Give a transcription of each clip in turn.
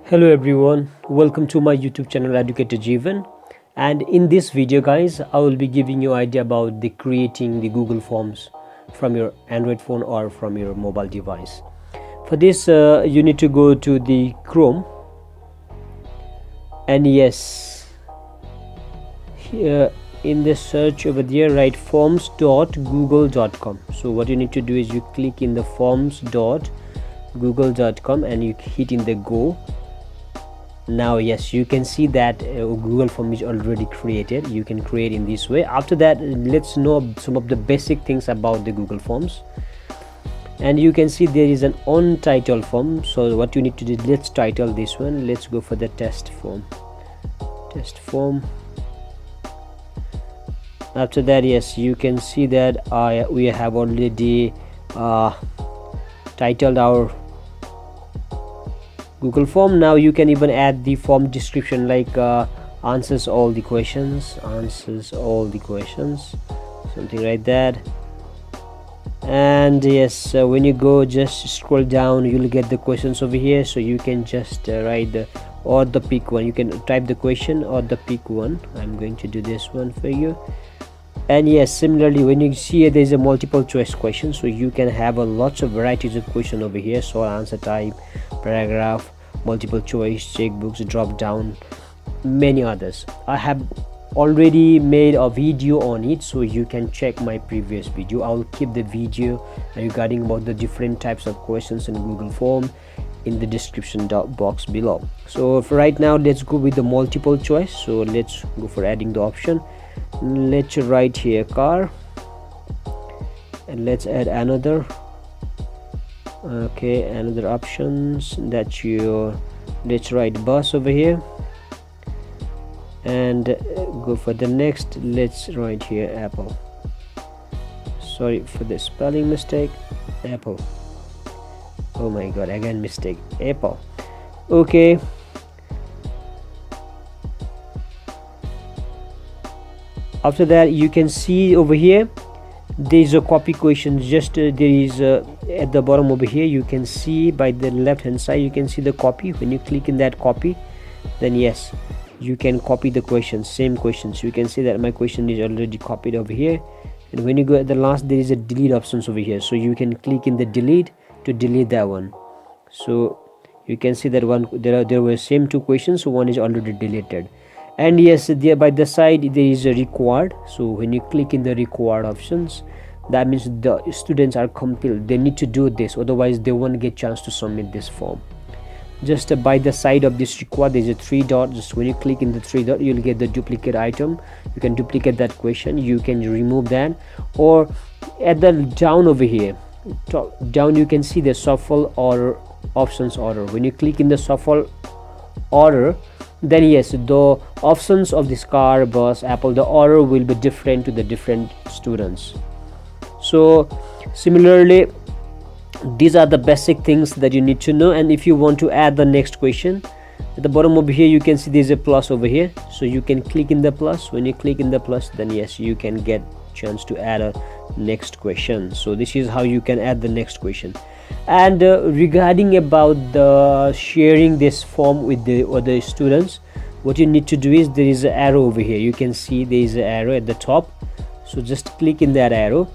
Hello everyone, welcome to my YouTube channel Educator Jeevan, and in this video guys I will be giving you idea about the creating the Google Forms from your Android phone or from your mobile device. For this you need to go to the Chrome, and yes, here in the search over there write forms.google.com. so what you need to do is you click in the forms.google.com and you hit in the go. Now yes, you can see that Google form is already created. You can create in this way. After that, let's know some of the basic things about the Google Forms. And you can see there is an on title form. So what you need to do, let's title this one. Let's go for the test form. After that, yes, you can see that we have already titled our Google form. Now you can even add the form description like answers all the questions, something like that. And yes, when you go, just scroll down, you'll get the questions over here. So you can just write the or the pick one. You can type the question or the pick one. I'm going to do this one for you. And yes, similarly, when you see there's a multiple choice question, so you can have a lots of varieties of question over here. So answer type, paragraph, multiple choice, checkbooks, drop down, many others. I have already made a video on it, so you can check my previous video. I'll keep the video regarding about the different types of questions in Google form in the description box below. So for right now, let's go with the multiple choice. So let's go for adding the option. Let's write here car, and let's add another. Okay, another options that let's write bus over here, and go for the next. Let's write here apple. Sorry for the spelling mistake. Apple. Oh my god, again mistake. Apple. Okay, after that you can see over here there is a copy question. Just there is at the bottom over here, you can see by the left hand side, you can see the copy. When you click in that copy, then yes, you can copy the questions, same questions. You can see that my question is already copied over here. And when you go at the last, there is a delete options over here, so you can click in the delete to delete that one. So you can see that one there were same two questions, so one is already deleted. And yes, there by the side there is a required. So when you click in the required options, that means the students are compelled, they need to do this, otherwise they won't get chance to submit this form. Just by the side of this required, there's a three dot. Just when you click in the three dot, you'll get the duplicate item. You can duplicate that question, you can remove that. Or at the down over here, down, you can see the shuffle order, options order. When you click in the shuffle order, then yes, the options of this car, bus, apple, the order will be different to the different students. So similarly, these are the basic things that you need to know. And if you want to add the next question, at the bottom over here you can see there's a plus over here, so you can click in the plus. When you click in the plus, then yes, you can get chance to add a next question. So this is how you can add the next question. And regarding about the sharing this form with the other students, what you need to do is there is an arrow over here. You can see there is an arrow at the top, so just click in that arrow.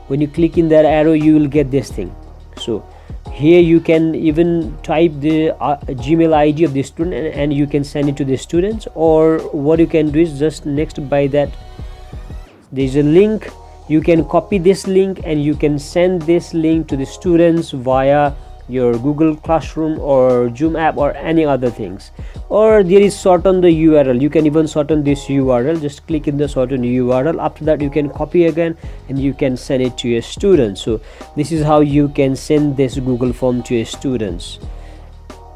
When you click in that arrow, you will get this thing. So here you can even type the Gmail ID of the student, and you can send it to the students. Or what you can do is just next by that there is a link. You can copy this link and you can send this link to the students via your Google Classroom or Zoom app or any other things. Or there is sort on the URL. You can even sort on this URL. Just click in the sort on URL. After that, you can copy again and you can send it to your students. So this is how you can send this Google form to your students.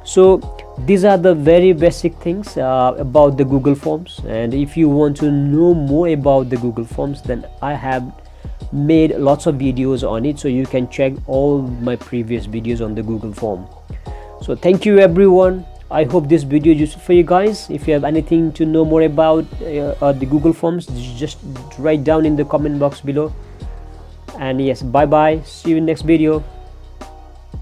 So these are the very basic things about the Google Forms. And if you want to know more about the Google Forms, then I have made lots of videos on it, so you can check all my previous videos on the Google form. So thank you everyone. I hope this video is useful for you guys. If you have anything to know more about the Google Forms, just write down in the comment box below. And yes, bye bye, see you in next video.